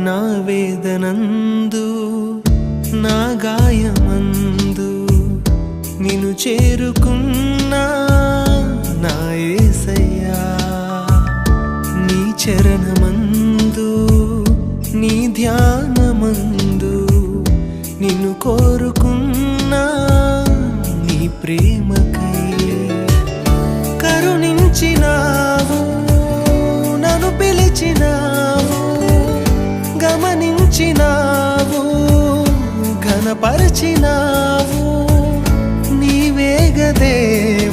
నా వేదనందు నా గాయమందు నిన్ను చేరుకున్నా నా యేసయ్యా నీ చరణమందు నీ ధ్యానమందు నిన్ను కోరుకున్నా నీ ప్రేమకై కరుణించినావు నన్ను పిలిచినావు గమనించినావు ఘనపరచినావు నీవేగ దేవా